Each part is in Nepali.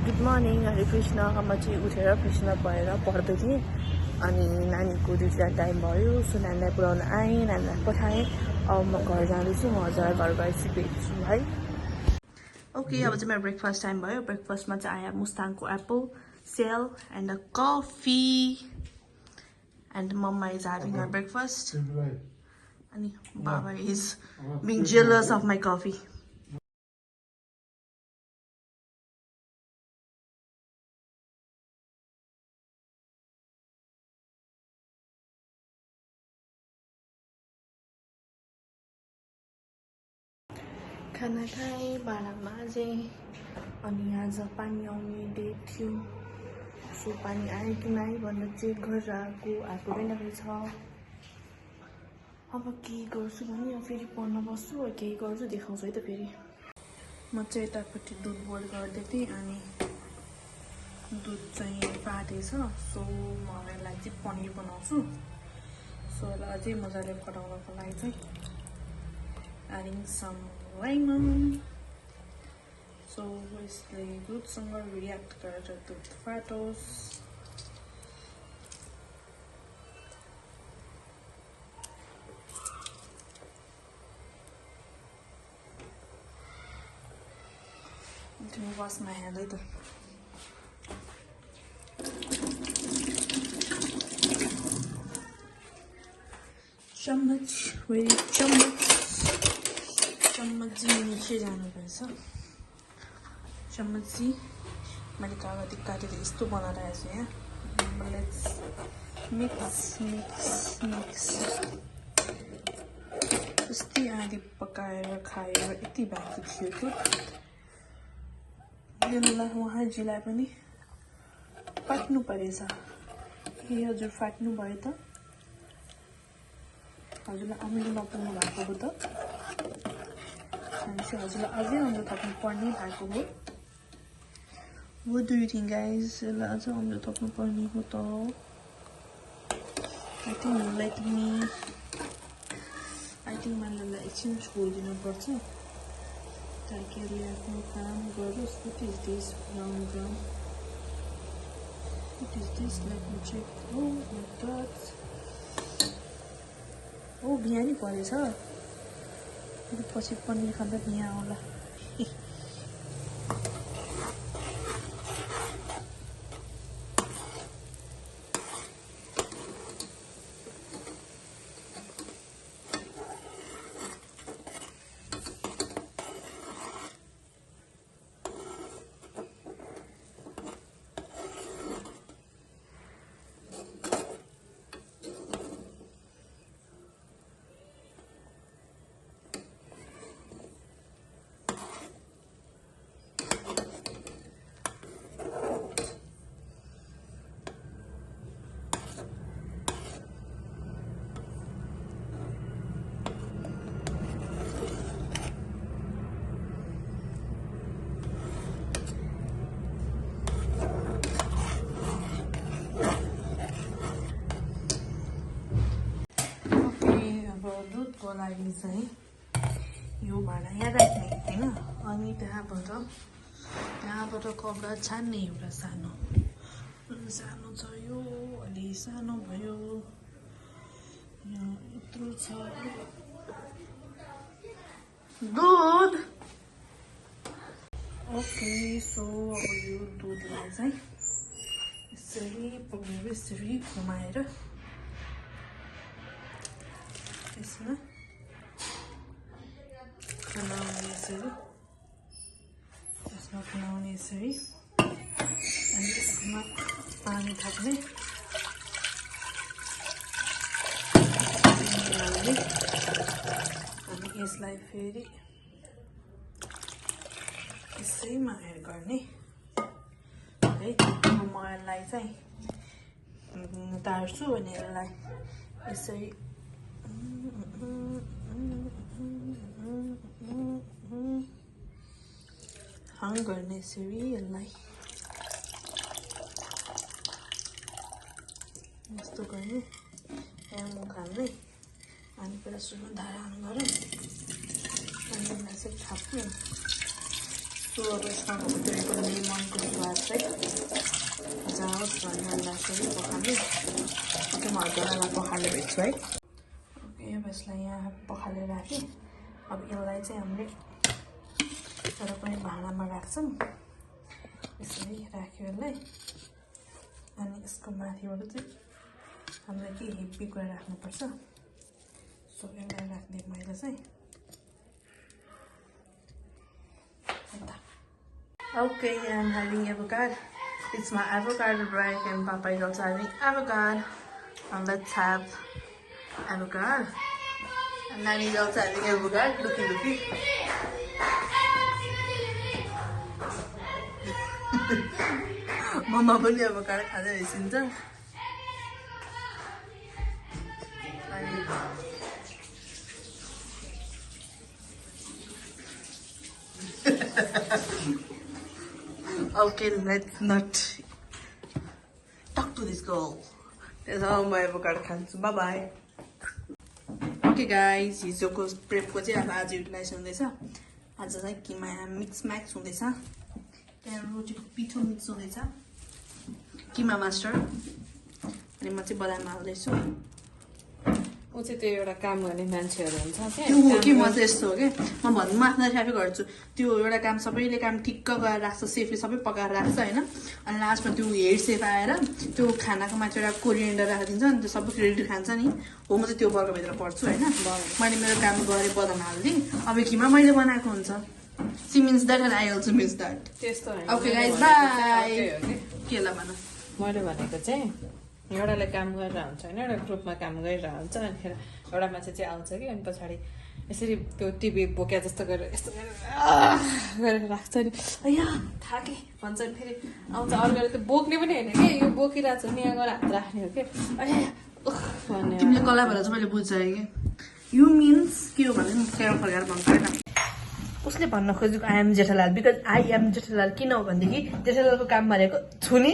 गुड मर्निङ हरे कृष्ण। म चाहिँ उठेर कृष्ण भएर पढ्दै थिएँ अनि नानीको ड्युटीलाई टाइम भयो। सो नानीलाई पुऱ्याउन आएँ, नानीलाई पठाएँ। अब म घर जाँदैछु। म हजुर घर गएपछि भेट्छु है। ओके, अब चाहिँ मेरो ब्रेकफास्ट टाइम भयो। ब्रेकफास्टमा चाहिँ आयो मुस्ताङको apple sel and a coffee and mamma is having her breakfast अनि baba is being jealous of my coffee. खाना खाएँ, भाँडा माझेँ अनि आज पानी आउने डेट थियो। सो पानी आयो कि नआयो भनेर चेक गरेर आएको पनि रहेछ। अब के गर्छु भने फेरि पढ्न बस्छु, केही गर्छु देखाउँछु है त। फेरि म चाहिँ यतापट्टि दुध बोइल गर्दै थिएँ अनि दुध चाहिँ फाटेछ। सो म यसलाई चाहिँ पनिर बनाउँछु। सो यसलाई अझै मजाले फटाउनको लागि चाहिँ adding some lemon. So यसले दुधसँग रियाक्ट गरेर दुध फाटोस्। Let me wash my hand later. चम्मच फेरि चम्मच चाहिँ निकै जानुपर्छ। चम्मच चाहिँ मैले कागती काटेर यस्तो बनाएर आएको छु यहाँ। Let's mix mix mix. यस्तै आधी पकाएर खाएर यति बाँकी थियो त्यो। यसलाई उहाँजीलाई पनि फाट्नु परेछ। ए हजुर, फाट्नु भयो त? हजुरलाई अमिलो नपुग्नु भएको हो त? भनेपछि हजुरलाई अझै अमिलो थप्नु पर्ने भएको हो। What do you think guys? यसलाई अझै अमिलो थप्नु पर्ने हो त? I think मैले यसलाई एकछिन छोडिदिनु पर्छ ताकि यसले आफ्नो काम गरोस्। What is this brown brown? What is this? Let me check. Oh my god. ओ बिहानी परेछ। पछि पनिर खाँदा बिहा आउला। दुधको लागि चाहिँ यो भाँडा यहाँ राख्ने होइन, अनि त्यहाँबाट कपडा छान्ने एउटा सानो छ। यो अलि सानो भयो, यहाँ यत्रो छ दुध। ओके, सो अब यो दुधलाई चाहिँ यसरी घुमाएर यसमा बनाउने यसरी अनि यसमा पानी थप्ने अनि यसलाई फेरि यसैमा एड गर्ने है। म यसलाई चाहिँ तार्छु अनि यसलाई यसरी हङ गर्ने यसरी यसलाई यस्तो गर्ने मुख हाल्ने अनि पहिला सुरुमा धारा हाल्नु गरौँ अनि यसलाई चाहिँ थाप्ने। सो अब यसमा लेमनको स्वाद जनालाई पखालेर भेट्छु है। ओके अब यसलाई यहाँ पखालेर राखेँ। अब यसलाई चाहिँ हामीले एउटा पनि भाँडामा राख्छौँ। यसरी राख्यो यसलाई। अनि यसको माथिबाट चाहिँ हामीलाई केही हेभी कुरा राख्नुपर्छ। सो यसलाई राख्ने मैले चाहिँ Okay, I'm having avocado. It's my avocado break and Papa is also having avocado. And let's have avocado. And Nanny is also having avocado. Looky. Mama पनि avocado खाँदै रहेछिन्छ। Okay, let's not talk to this girl. That's all my avocado खान्छु. Bye bye. Okay guys, हिजोको प्रेपको चाहिँ अब आज युटिलाइज हुँदैछ। आज चाहिँ किमा मिक्स म्याक्स हुँदैछ। त्यहाँ रोटीको पिठो मिक्स हुँदैछ। किमा मास्टर। अनि म चाहिँ बदाम हाल्दैछु। ऊ चाहिँ त्यो एउटा काम गर्ने मान्छेहरू हुन्छ त्यो हो कि म चाहिँ यस्तो हो कि म भन्नु म आफ्नो ट्राफिक गर्छु त्यो एउटा काम सबैले काम ठिक्क गरेर राख्छ सेफले सबै पकाएर राख्छ होइन अनि लास्टमा त्यो हेड सेफ आएर त्यो खानाको माथि एउटा कोरिएन्डर राखिदिन्छ अनि त्यो सबै क्रेडिट खान्छ नि हो म चाहिँ त्यो वर्गभित्र पर्छु होइन मैले मेरो काम गरेँ बदाम हालिदिएँ अब किमा मैले बनाएको हुन्छ see means that and I also means that त्यस्तो ओके गाइज बाई केला भन मैले भनेको चाहिँ एउटाले काम गरेर हुन्छ होइन एउटा ग्रुपमा काम गरिरहेको हुन्छ अनिखेर एउटा मान्छे चाहिँ आउँछ कि अनि पछाडि यसरी त्यो टिभी बोक्या जस्तो गरेर यस्तो गरेर राख्छ नि अया थाके भन्छ नि फेरि आउँछ अर्कोले त्यो बोक्ने पनि होइन कि यो बोकिरहेको छ नि यहाँ गएर हात राख्ने हो कि अया भन्ने तिमीले कला भएर चाहिँ मैले बुझाएँ कि यु मिन्स के हो भने क्यारो फर्काएर भन्नु होइन उसले भन्न खोजेको I am Jethalal because I am Jethalal किन हो भनेदेखि जेठालालको काम भनेको छु नि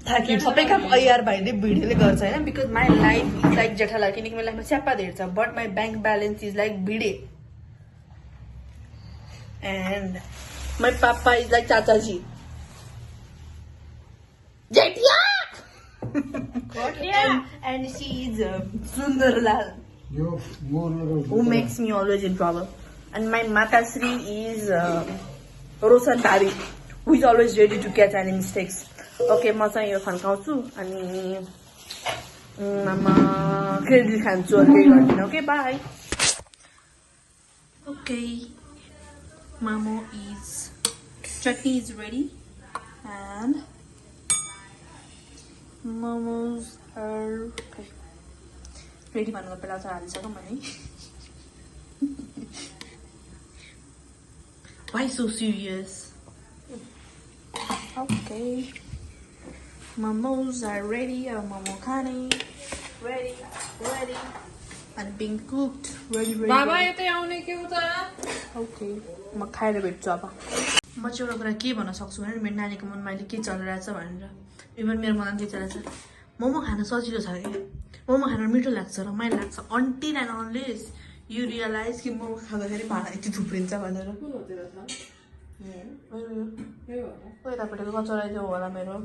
थाक्यो सबै काम अयार भाइले भिडियोले गर्छ होइन because my life is like Jethalal किनकि मेरो लाइफमा स्यापा धेरै छ but my bank balance is like Bhide and my papa is like Chachaji Jethiya and she is Sundarlal who makes me always in trouble and my Matasri is Rosan Bari who is always ready to catch any mistakes okay म चाहिँ यो खन्काउँछु अनि क्रेडिट खान्छु केही गर्दिनँ okay bye okay momo is chutney is ready and momos are ready भन्नुको बेला चाहिँ हालिसकौँ भने why so serious okay Momos are ready, or momo kani. Ready. And being cooked. Ready. बाबा यतै आउने के उता ओके म खाएर भेट्छु अब म चाहिँ एउटा कुरा के भन्न सक्छु भने मेरो नानीको मनमा अहिले के चलिरहेछ भनेर इभन मेरो मनमा के चलिरहेछ मोमो खान सजिलो छ कि मोमो खान मिठो लाग्छ रमाइलो लाग्छ until and unless you realise कि मोमो खाँदाखेरि भाँडा यति थुप्रिन्छ भनेर यतापट्टिको कचरा होला मेरो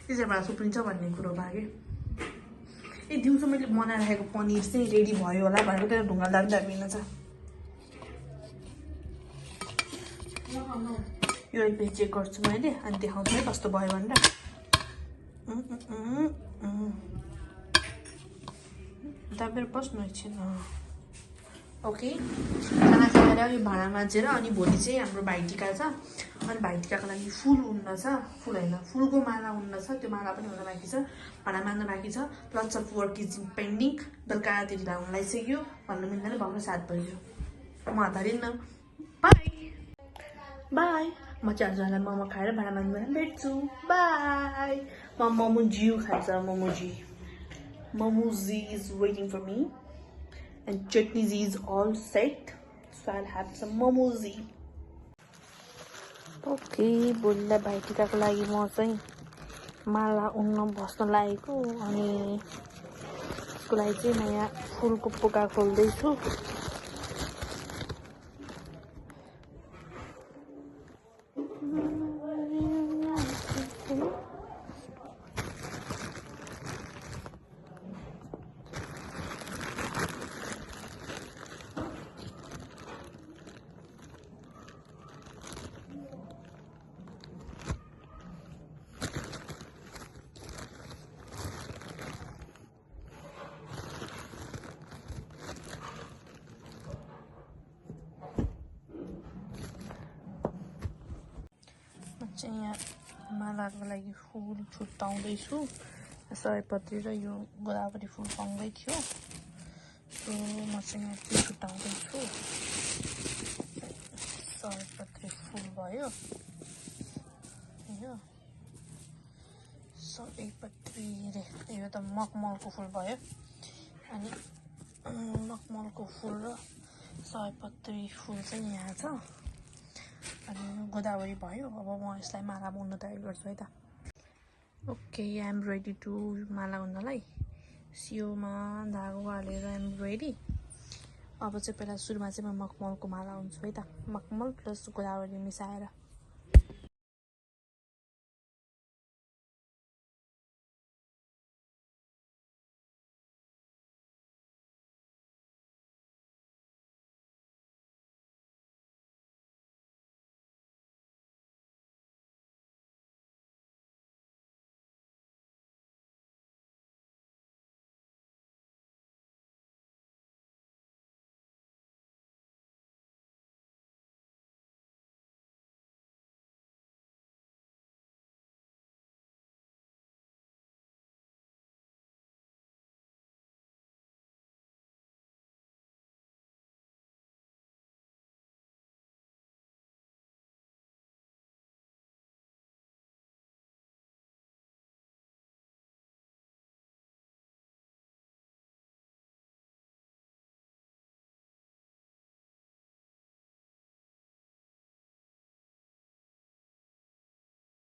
त्यसैबाट थुप्रिन्छ भन्ने कुरो भागे ए दिउँसो मैले बनाइराखेको पनिर चाहिँ रेडी भयो होला भनेर त्यसलाई ढुङ्गा लाग्दा मिल्न छ यो एकपल्ट चेक गर्छु मैले अनि देखाउँछु है कस्तो भयो भनेर तपाईँ बस्नु एकछिन ओके खाना खाएर यो भाँडा माझेर अनि भोलि चाहिँ हाम्रो भाइटिका छ अनि भाइटिकाको लागि फुल उन्न छ फुल होइन फुलको माला उन्न छ त्यो माला पनि हुन बाँकी छ भाँडा मान्न बाँकी छ lots of work is pending बेलुका त्यति हुन लागिसक्यो भन्नु मिल्दैन भर्खर 7 बज्यो म हतारिन्न बाई बाई म चाहिँ हजुरलाई मोमो खाएर भाँडा मान्नु भेट्छु बाई म मोमो जिउ खान्छ momo ji is waiting for me and chutneys is all set so I'll have some momozi okay बोल्दा भाइटिकाको लागि म चाहिँ माला उन्न बस्न लागेको अनि त्यसको लागि चाहिँ म यहाँ फुलको पोका खोल्दैछु यहाँ मालाको लागि फुल छुट्याउँदैछु सयपत्री र यो गोदावरी फुल पाउँदै थियो सो म चाहिँ यहाँ चाहिँ छुट्याउँदैछु सयपत्री फुल भयो यो सयपत्री रे यो त मखमलको फुल भयो अनि मखमलको फुल र सयपत्री फुल चाहिँ यहाँ छ अनि गोदावरी भयो अब म यसलाई माला बुन्न तयार गर्छु है त okay I am ready to माला बुन्नलाई सियोमा धागो हालेर आई एम रेडी अब चाहिँ पहिला सुरुमा चाहिँ म मखमलको माला हुन्छु है त मखमल प्लस गोदावरी मिसाएर